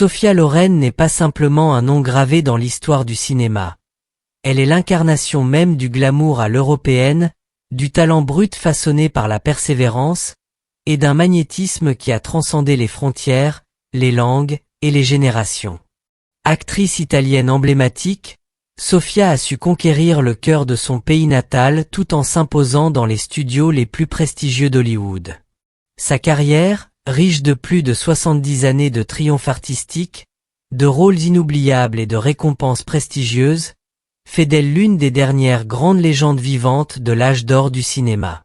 Sophia Loren n'est pas simplement un nom gravé dans l'histoire du cinéma. Elle est l'incarnation même du glamour à l'européenne, du talent brut façonné par la persévérance, et d'un magnétisme qui a transcendé les frontières, les langues et les générations. Actrice italienne emblématique, Sophia a su conquérir le cœur de son pays natal tout en s'imposant dans les studios les plus prestigieux d'Hollywood. Sa carrière, riche de plus de 70 années de triomphes artistiques, de rôles inoubliables et de récompenses prestigieuses, fait d'elle l'une des dernières grandes légendes vivantes de l'âge d'or du cinéma.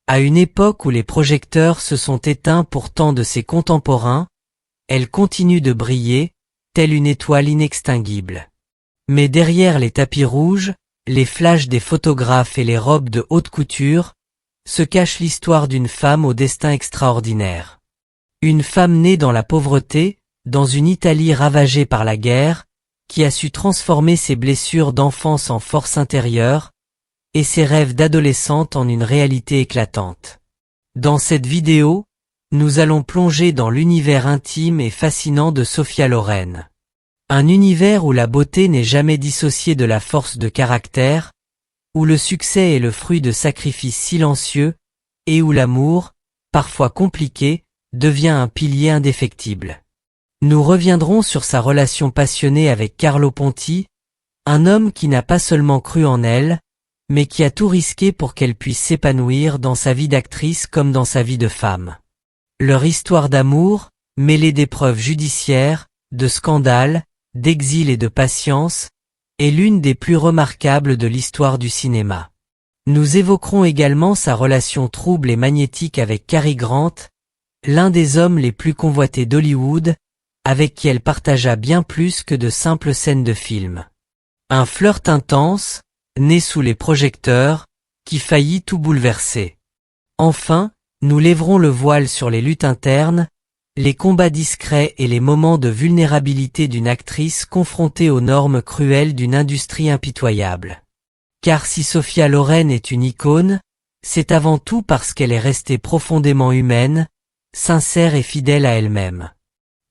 À une époque où les projecteurs se sont éteints pour tant de ses contemporains, elle continue de briller, telle une étoile inextinguible. Mais derrière les tapis rouges, les flashs des photographes et les robes de haute couture, se cache l'histoire d'une femme au destin extraordinaire. Une femme née dans la pauvreté, dans une Italie ravagée par la guerre, qui a su transformer ses blessures d'enfance en force intérieure, et ses rêves d'adolescente en une réalité éclatante. Dans cette vidéo, nous allons plonger dans l'univers intime et fascinant de Sophia Loren. Un univers où la beauté n'est jamais dissociée de la force de caractère, où le succès est le fruit de sacrifices silencieux, et où l'amour, parfois compliqué, devient un pilier indéfectible. Nous reviendrons sur sa relation passionnée avec Carlo Ponti, un homme qui n'a pas seulement cru en elle, mais qui a tout risqué pour qu'elle puisse s'épanouir dans sa vie d'actrice comme dans sa vie de femme. Leur histoire d'amour, mêlée d'épreuves judiciaires, de scandales, d'exil et de patience, est l'une des plus remarquables de l'histoire du cinéma. Nous évoquerons également sa relation trouble et magnétique avec Cary Grant, l'un des hommes les plus convoités d'Hollywood, avec qui elle partagea bien plus que de simples scènes de film. Un flirt intense, né sous les projecteurs, qui faillit tout bouleverser. Enfin, nous lèverons le voile sur les luttes internes, les combats discrets et les moments de vulnérabilité d'une actrice confrontée aux normes cruelles d'une industrie impitoyable. Car si Sophia Loren est une icône, c'est avant tout parce qu'elle est restée profondément humaine, sincère et fidèle à elle-même.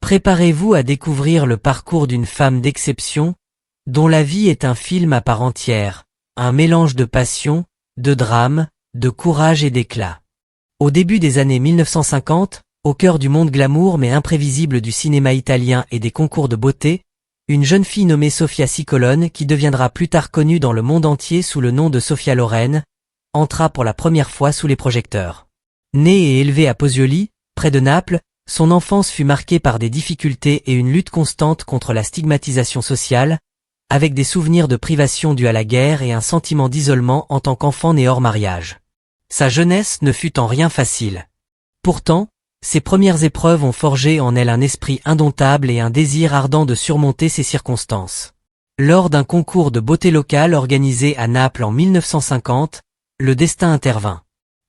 Préparez-vous à découvrir le parcours d'une femme d'exception, dont la vie est un film à part entière, un mélange de passion, de drame, de courage et d'éclat. Au début des années 1950, au cœur du monde glamour mais imprévisible du cinéma italien et des concours de beauté, une jeune fille nommée Sofia Cicolone, qui deviendra plus tard connue dans le monde entier sous le nom de Sophia Loren, entra pour la première fois sous les projecteurs. Née et élevée à Pozzuoli, près de Naples, son enfance fut marquée par des difficultés et une lutte constante contre la stigmatisation sociale, avec des souvenirs de privation dus à la guerre et un sentiment d'isolement en tant qu'enfant né hors mariage. Sa jeunesse ne fut en rien facile. Pourtant, ses premières épreuves ont forgé en elle un esprit indomptable et un désir ardent de surmonter ces circonstances. Lors d'un concours de beauté locale organisé à Naples en 1950, le destin intervint.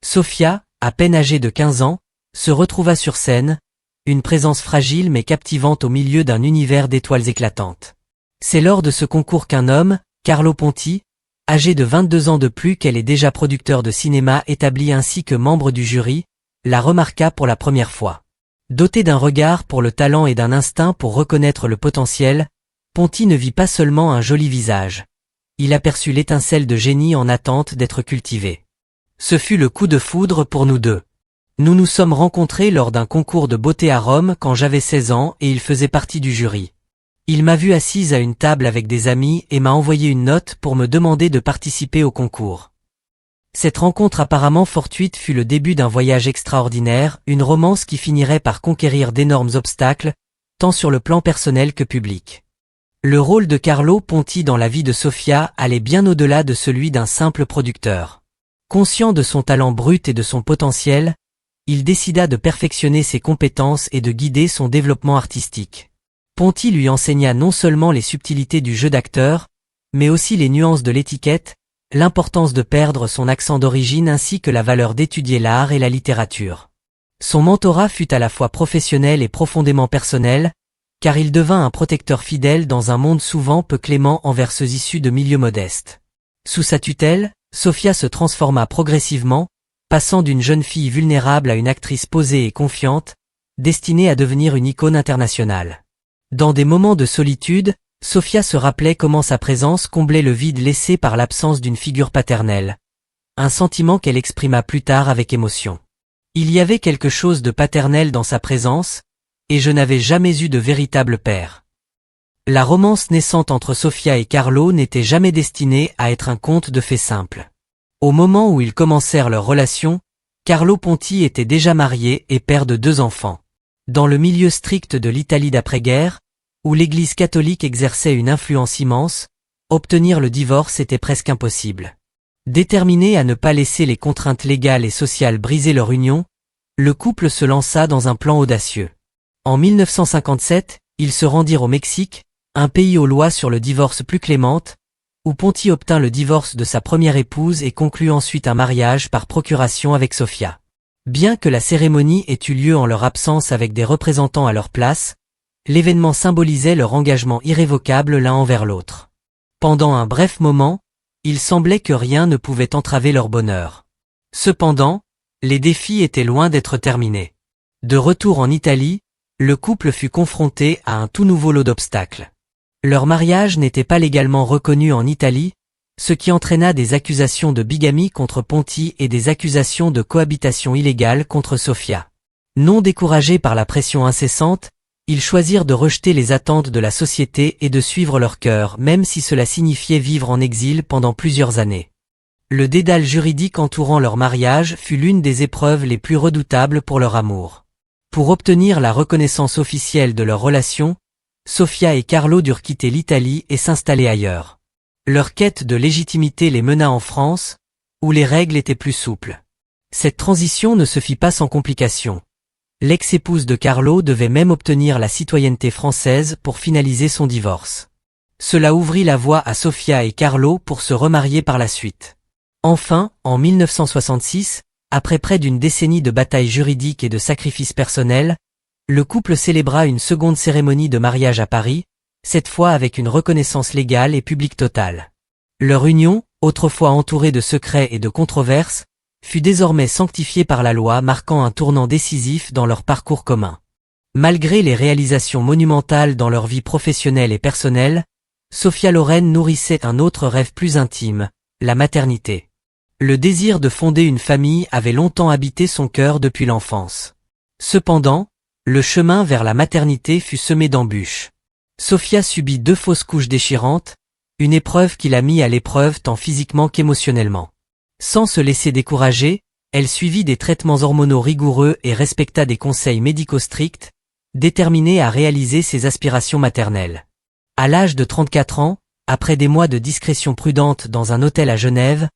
Sophia, à peine âgée de 15 ans, se retrouva sur scène, une présence fragile mais captivante au milieu d'un univers d'étoiles éclatantes. C'est lors de ce concours qu'un homme, Carlo Ponti, âgé de 22 ans de plus qu'elle est déjà producteur de cinéma établi ainsi que membre du jury, la remarqua pour la première fois. Doté d'un regard pour le talent et d'un instinct pour reconnaître le potentiel, Ponti ne vit pas seulement un joli visage. Il aperçut l'étincelle de génie en attente d'être cultivée. Ce fut le coup de foudre pour nous deux. Nous nous sommes rencontrés lors d'un concours de beauté à Rome quand j'avais 16 ans et il faisait partie du jury. Il m'a vue assise à une table avec des amis et m'a envoyé une note pour me demander de participer au concours. Cette rencontre apparemment fortuite fut le début d'un voyage extraordinaire, une romance qui finirait par conquérir d'énormes obstacles, tant sur le plan personnel que public. Le rôle de Carlo Ponti dans la vie de Sophia allait bien au-delà de celui d'un simple producteur. Conscient de son talent brut et de son potentiel, il décida de perfectionner ses compétences et de guider son développement artistique. Ponti lui enseigna non seulement les subtilités du jeu d'acteur, mais aussi les nuances de l'étiquette, l'importance de perdre son accent d'origine ainsi que la valeur d'étudier l'art et la littérature. Son mentorat fut à la fois professionnel et profondément personnel, car il devint un protecteur fidèle dans un monde souvent peu clément envers ceux issus de milieux modestes. Sous sa tutelle, Sophia se transforma progressivement, passant d'une jeune fille vulnérable à une actrice posée et confiante, destinée à devenir une icône internationale. Dans des moments de solitude, Sofia se rappelait comment sa présence comblait le vide laissé par l'absence d'une figure paternelle. Un sentiment qu'elle exprima plus tard avec émotion. Il y avait quelque chose de paternel dans sa présence, et je n'avais jamais eu de véritable père. La romance naissante entre Sofia et Carlo n'était jamais destinée à être un conte de fées simples. Au moment où ils commencèrent leur relation, Carlo Ponti était déjà marié et père de 2 enfants. Dans le milieu strict de l'Italie d'après-guerre, où l'Église catholique exerçait une influence immense, obtenir le divorce était presque impossible. Déterminé à ne pas laisser les contraintes légales et sociales briser leur union, le couple se lança dans un plan audacieux. En 1957, ils se rendirent au Mexique, un pays aux lois sur le divorce plus clémentes, où Ponti obtint le divorce de sa première épouse et conclut ensuite un mariage par procuration avec Sofia. Bien que la cérémonie ait eu lieu en leur absence avec des représentants à leur place, l'événement symbolisait leur engagement irrévocable l'un envers l'autre. Pendant un bref moment, il semblait que rien ne pouvait entraver leur bonheur. Cependant, les défis étaient loin d'être terminés. De retour en Italie, le couple fut confronté à un tout nouveau lot d'obstacles. Leur mariage n'était pas légalement reconnu en Italie, ce qui entraîna des accusations de bigamie contre Ponti et des accusations de cohabitation illégale contre Sofia. Non découragés par la pression incessante, ils choisirent de rejeter les attentes de la société et de suivre leur cœur, même si cela signifiait vivre en exil pendant plusieurs années. Le dédale juridique entourant leur mariage fut l'une des épreuves les plus redoutables pour leur amour. Pour obtenir la reconnaissance officielle de leur relation, Sofia et Carlo durent quitter l'Italie et s'installer ailleurs. Leur quête de légitimité les mena en France, où les règles étaient plus souples. Cette transition ne se fit pas sans complications. L'ex-épouse de Carlo devait même obtenir la citoyenneté française pour finaliser son divorce. Cela ouvrit la voie à Sofia et Carlo pour se remarier par la suite. Enfin, en 1966, après près d'une décennie de batailles juridiques et de sacrifices personnels, le couple célébra une seconde cérémonie de mariage à Paris, cette fois avec une reconnaissance légale et publique totale. Leur union, autrefois entourée de secrets et de controverses, fut désormais sanctifiée par la loi, marquant un tournant décisif dans leur parcours commun. Malgré les réalisations monumentales dans leur vie professionnelle et personnelle, Sofia Loren nourrissait un autre rêve plus intime, la maternité. Le désir de fonder une famille avait longtemps habité son cœur depuis l'enfance. Cependant, le chemin vers la maternité fut semé d'embûches. Sofia subit 2 fausses couches déchirantes, une épreuve qui l'a mis à l'épreuve tant physiquement qu'émotionnellement. Sans se laisser décourager, elle suivit des traitements hormonaux rigoureux et respecta des conseils médicaux stricts, déterminée à réaliser ses aspirations maternelles. À l'âge de 34 ans, après des mois de discrétion prudente dans un hôtel à Genève,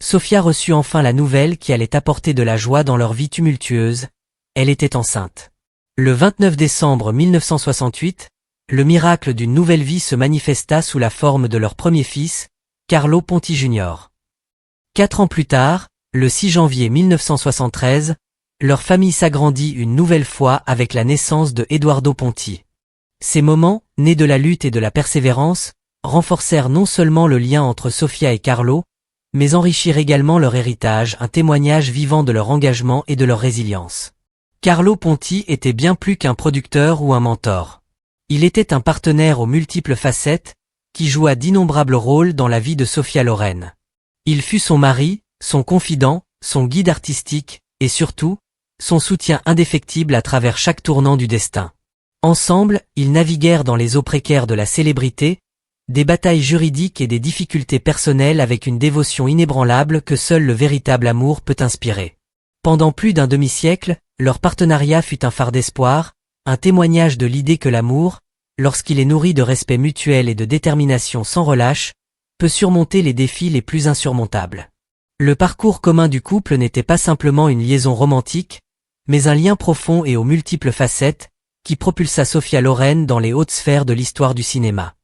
Sofia reçut enfin la nouvelle qui allait apporter de la joie dans leur vie tumultueuse. Elle était enceinte. Le 29 décembre 1968, le miracle d'une nouvelle vie se manifesta sous la forme de leur premier fils, Carlo Ponti Jr. 4 ans plus tard, le 6 janvier 1973, leur famille s'agrandit une nouvelle fois avec la naissance de Edoardo Ponti. Ces moments, nés de la lutte et de la persévérance, renforcèrent non seulement le lien entre Sofia et Carlo, mais enrichirent également leur héritage, un témoignage vivant de leur engagement et de leur résilience. Carlo Ponti était bien plus qu'un producteur ou un mentor. Il était un partenaire aux multiples facettes, qui joua d'innombrables rôles dans la vie de Sofia Loren. Il fut son mari, son confident, son guide artistique, et surtout, son soutien indéfectible à travers chaque tournant du destin. Ensemble, ils naviguèrent dans les eaux précaires de la célébrité, des batailles juridiques et des difficultés personnelles avec une dévotion inébranlable que seul le véritable amour peut inspirer. Pendant plus d'un demi-siècle, leur partenariat fut un phare d'espoir, un témoignage de l'idée que l'amour, lorsqu'il est nourri de respect mutuel et de détermination sans relâche, peut surmonter les défis les plus insurmontables. Le parcours commun du couple n'était pas simplement une liaison romantique, mais un lien profond et aux multiples facettes, qui propulsa Sofia Loren dans les hautes sphères de l'histoire du cinéma.